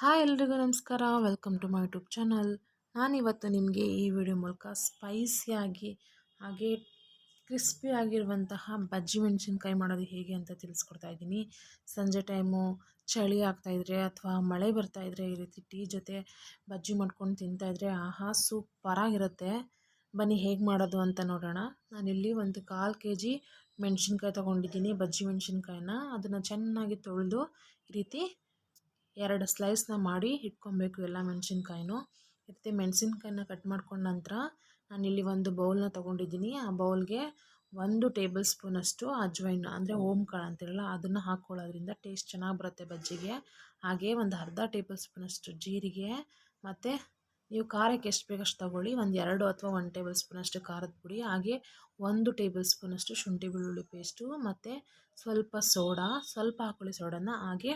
Hi ಎಲ್ರಿಗೂ ನಮಸ್ಕಾರ. Welcome to my YouTube channel. ನಾನಿವತ್ತು ನಿಮಗೆ ಈ ವಿಡಿಯೋ ಮೂಲಕ ಸ್ಪೈಸಿಯಾಗಿ ಹಾಗೆ ಕ್ರಿಸ್ಪಿ ಆಗಿರುವಂತಹ ಬಜ್ಜಿ ಮೆಣಸಿನ್ಕಾಯಿ ಮಾಡೋದು ಹೇಗೆ ಅಂತ ತಿಳಿಸ್ಕೊಡ್ತಾ ಇದ್ದೀನಿ. ಸಂಜೆ ಟೈಮು ಚಳಿ ಆಗ್ತಾಯಿದ್ರೆ ಅಥವಾ ಮಳೆ ಬರ್ತಾಯಿದ್ರೆ ಈ ರೀತಿ ಟೀ ಜೊತೆ ಬಜ್ಜಿ ಮಾಡ್ಕೊಂಡು ತಿಂತಾಯಿದ್ರೆ ಆಹಾ ಸೂಪರಾಗಿರುತ್ತೆ. ಬನ್ನಿ ಹೇಗೆ ಮಾಡೋದು ಅಂತ ನೋಡೋಣ. ನಾನಿಲ್ಲಿ ಒಂದು 1/4 kg ಮೆಣಸಿನ್ಕಾಯಿ ತೊಗೊಂಡಿದ್ದೀನಿ. ಬಜ್ಜಿ ಮೆಣಸಿನ್ಕಾಯಿನ ಅದನ್ನು ಚೆನ್ನಾಗಿ ತೊಳೆದು ಈ ರೀತಿ 2 ಸ್ಲೈಸ್ನ ಮಾಡಿ ಇಟ್ಕೊಬೇಕು. ಎಲ್ಲ ಮೆಣಸಿನ್ಕಾಯಿನೂ ಮತ್ತು ಮೆಣಸಿನ್ಕಾಯಿನ ಕಟ್ ಮಾಡ್ಕೊಂಡ ನಂತರ ನಾನಿಲ್ಲಿ ಒಂದು ಬೌಲ್ನ ತೊಗೊಂಡಿದ್ದೀನಿ. ಆ ಬೌಲ್ಗೆ 1 ಟೇಬಲ್ ಸ್ಪೂನಷ್ಟು ಅಜ್ವೈನ್ ಅಂದರೆ ಓಂಕಾಳು ಅಂತಿರಲ್ಲ ಅದನ್ನು ಹಾಕ್ಕೊಳ್ಳೋದ್ರಿಂದ ಟೇಸ್ಟ್ ಚೆನ್ನಾಗಿ ಬರುತ್ತೆ ಬಜ್ಜಿಗೆ. ಹಾಗೆ ಒಂದು ಅರ್ಧ ಟೇಬಲ್ ಸ್ಪೂನಷ್ಟು ಜೀರಿಗೆ, ಮತ್ತು ನೀವು ಖಾರಕ್ಕೆ ಎಷ್ಟು ಬೇಕಷ್ಟು ತೊಗೊಳ್ಳಿ. 2 ಅಥವಾ 1 ಟೇಬಲ್ ಸ್ಪೂನಷ್ಟು ಖಾರದ ಪುಡಿ, ಹಾಗೆ 1 ಟೇಬಲ್ ಸ್ಪೂನಷ್ಟು ಶುಂಠಿ ಬೆಳ್ಳುಳ್ಳಿ ಪೇಸ್ಟು, ಮತ್ತು ಸ್ವಲ್ಪ ಸೋಡಾ, ಸ್ವಲ್ಪ ಹಾಕ್ಕೊಳ್ಳಿ ಸೋಡಾನ. ಹಾಗೆ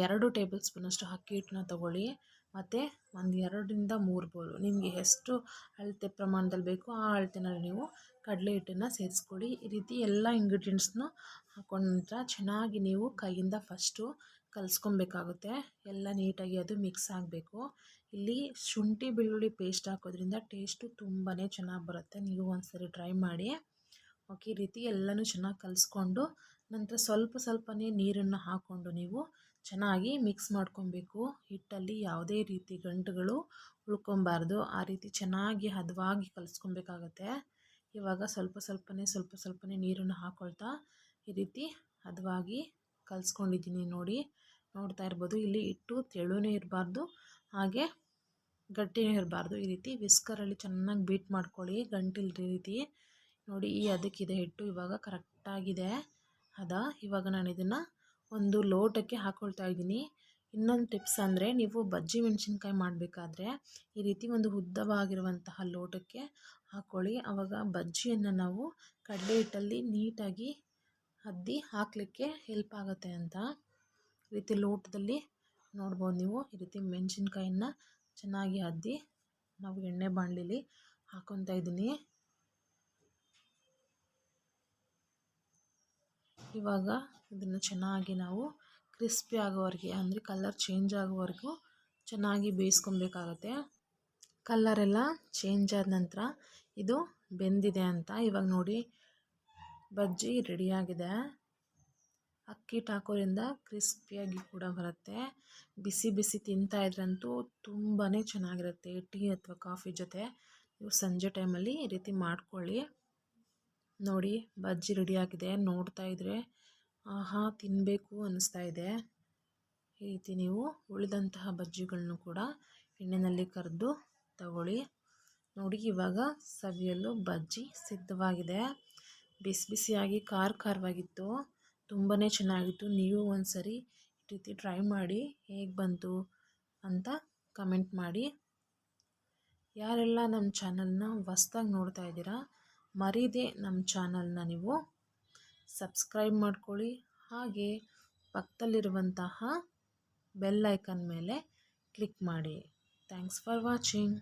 2 ಟೇಬಲ್ ಸ್ಪೂನಷ್ಟು ಅಕ್ಕಿ ಹಿಟ್ಟನ್ನ ತೊಗೊಳ್ಳಿ, ಮತ್ತು 2 ರಿಂದ 3 ಬೌಲು ನಿಮಗೆ ಎಷ್ಟು ಅಳತೆ ಪ್ರಮಾಣದಲ್ಲಿ ಬೇಕೋ ಆ ಅಳತೆನಲ್ಲಿ ನೀವು ಕಡಲೆ ಹಿಟ್ಟನ್ನು ಸೇರಿಸ್ಕೊಳ್ಳಿ. ಈ ರೀತಿ ಎಲ್ಲ ಇಂಗ್ರೀಡಿಯೆಂಟ್ಸ್ನು ಹಾಕೊಂಡ ನಂತರ ಚೆನ್ನಾಗಿ ನೀವು ಕೈಯಿಂದ ಫಸ್ಟು ಕಲಿಸ್ಕೊಬೇಕಾಗುತ್ತೆ. ಎಲ್ಲ ನೀಟಾಗಿ ಅದು ಮಿಕ್ಸ್ ಆಗಬೇಕು. ಇಲ್ಲಿ ಶುಂಠಿ ಬೆಳ್ಳುಳ್ಳಿ ಪೇಸ್ಟ್ ಹಾಕೋದ್ರಿಂದ ಟೇಸ್ಟು ತುಂಬಾ ಚೆನ್ನಾಗಿ ಬರುತ್ತೆ. ನೀವು ಒಂದ್ಸರಿ ಟ್ರೈ ಮಾಡಿ. ಓಕೆ, ಈ ರೀತಿ ಎಲ್ಲನೂ ಚೆನ್ನಾಗಿ ಕಲಿಸ್ಕೊಂಡು ನಂತರ ಸ್ವಲ್ಪನೇ ನೀರನ್ನು ಹಾಕ್ಕೊಂಡು ನೀವು ಚೆನ್ನಾಗಿ ಮಿಕ್ಸ್ ಮಾಡ್ಕೊಬೇಕು. ಹಿಟ್ಟಲ್ಲಿ ಯಾವುದೇ ರೀತಿ ಗಂಟುಗಳು ಉಳ್ಕೊಬಾರ್ದು. ಆ ರೀತಿ ಚೆನ್ನಾಗಿ ಹದವಾಗಿ ಕಲಿಸ್ಕೊಬೇಕಾಗತ್ತೆ. ಇವಾಗ ಸ್ವಲ್ಪನೇ ನೀರನ್ನು ಹಾಕ್ಕೊಳ್ತಾ ಈ ರೀತಿ ಹದವಾಗಿ ಕಲಿಸ್ಕೊಂಡಿದ್ದೀನಿ. ನೋಡ್ತಾ ಇರ್ಬೋದು. ಇಲ್ಲಿ ಹಿಟ್ಟು ತೆಳುವೇ ಇರಬಾರ್ದು, ಹಾಗೆ ಗಟ್ಟಿನೂ ಇರಬಾರ್ದು. ಈ ರೀತಿ ವಿಸ್ಕರಲ್ಲಿ ಚೆನ್ನಾಗಿ ಬೀಟ್ ಮಾಡ್ಕೊಳ್ಳಿ, ಗಂಟಿಲ್ದ ರೀತಿ. ನೋಡಿ, ಈ ಅದಕ್ಕಿದೆ ಹಿಟ್ಟು ಇವಾಗ ಕರೆಕ್ಟಾಗಿದೆ ಹದ. ಇವಾಗ ನಾನು ಇದನ್ನು ಒಂದು ಲೋಟಕ್ಕೆ ಹಾಕ್ಕೊಳ್ತಾ ಇದ್ದೀನಿ. ಇನ್ನೊಂದು ಟಿಪ್ಸ್ ಅಂದರೆ, ನೀವು ಬಜ್ಜಿ ಮೆಣಸಿನ್ಕಾಯಿ ಮಾಡಬೇಕಾದ್ರೆ ಈ ರೀತಿ ಒಂದು ಉದ್ದವಾಗಿರುವಂತಹ ಲೋಟಕ್ಕೆ ಹಾಕ್ಕೊಳ್ಳಿ. ಆವಾಗ ಬಜ್ಜಿಯನ್ನು ನಾವು ಕಡಲೆ ಹಿಟ್ಟಲ್ಲಿ ನೀಟಾಗಿ ಅದ್ದಿ ಹಾಕಲಿಕ್ಕೆ ಹೆಲ್ಪ್ ಆಗುತ್ತೆ ಅಂತ. ಈ ರೀತಿ ಲೋಟದಲ್ಲಿ ನೋಡ್ಬೋದು ನೀವು. ಈ ರೀತಿ ಮೆಣಸಿನ್ಕಾಯಿನ ಚೆನ್ನಾಗಿ ಅದ್ದಿ ನಾವು ಎಣ್ಣೆ ಬಾಣಲಿಲಿ ಹಾಕ್ಕೊತಾ ಇದ್ದೀನಿ. ಇವಾಗ ಇದನ್ನು ಚೆನ್ನಾಗಿ ನಾವು ಕ್ರಿಸ್ಪಿ ಆಗೋವರೆಗೆ, ಅಂದರೆ ಕಲರ್ ಚೇಂಜ್ ಆಗೋವರೆಗೂ ಚೆನ್ನಾಗಿ ಬೇಯಿಸ್ಕೊಬೇಕಾಗತ್ತೆ. ಕಲರೆಲ್ಲ ಚೇಂಜ್ ಆದ ನಂತರ ಇದು ಬೆಂದಿದೆ ಅಂತ. ಇವಾಗ ನೋಡಿ, ಬಜ್ಜಿ ರೆಡಿಯಾಗಿದೆ. ಅಕ್ಕಿ ಹಿಟ್ಟು ಹಾಕೋದ್ರಿಂದ ಕ್ರಿಸ್ಪಿಯಾಗಿ ಕೂಡ ಬರುತ್ತೆ. ಬಿಸಿ ತಿಂತಾಯಿದ್ರಂತೂ ತುಂಬಾ ಚೆನ್ನಾಗಿರುತ್ತೆ. ಟೀ ಅಥವಾ ಕಾಫಿ ಜೊತೆ ನೀವು ಸಂಜೆ ಟೈಮಲ್ಲಿ ಈ ರೀತಿ ಮಾಡ್ಕೊಳ್ಳಿ. ನೋಡಿ, ಬಜ್ಜಿ ರೆಡಿಯಾಗಿದೆ. ನೋಡ್ತಾ ಇದ್ದರೆ ಆಹಾ ತಿನ್ನಬೇಕು ಅನ್ನಿಸ್ತಾ ಇದೆ. ಈ ರೀತಿ ನೀವು ಉಳಿದಂತಹ ಬಜ್ಜಿಗಳನ್ನು ಕೂಡ ಎಣ್ಣೆಯಲ್ಲಿ ಕರೆದು ತಗೊಳ್ಳಿ. ನೋಡಿ, ಇವಾಗ ಸವಿಯಲು ಬಜ್ಜಿ ಸಿದ್ಧವಾಗಿದೆ. ಬಿಸಿಯಾಗಿ ಖಾರವಾಗಿತ್ತು. ತುಂಬಾ ಚೆನ್ನಾಗಿತ್ತು. ನೀವು ಒಂದ್ಸರಿ ಈ ರೀತಿ ಟ್ರೈ ಮಾಡಿ ಹೇಗೆ ಬಂತು ಅಂತ ಕಮೆಂಟ್ ಮಾಡಿ. ಯಾರೆಲ್ಲ ನಮ್ಮ ಚಾನಲ್ನ ಹೊಸ್ದಾಗಿ ನೋಡ್ತಾ ಇದ್ದೀರಾ, ಮರೀದೆ ನಮ್ಮ ಚಾನಲ್ನ ನೀವು ಸಬ್ಸ್ಕ್ರೈಬ್ ಮಾಡ್ಕೊಳ್ಳಿ. ಹಾಗೆ ಪಕ್ಕದಲ್ಲಿರುವಂತಹ ಬೆಲ್ ಐಕನ್ ಮೇಲೆ ಕ್ಲಿಕ್ ಮಾಡಿ. Thanks for watching.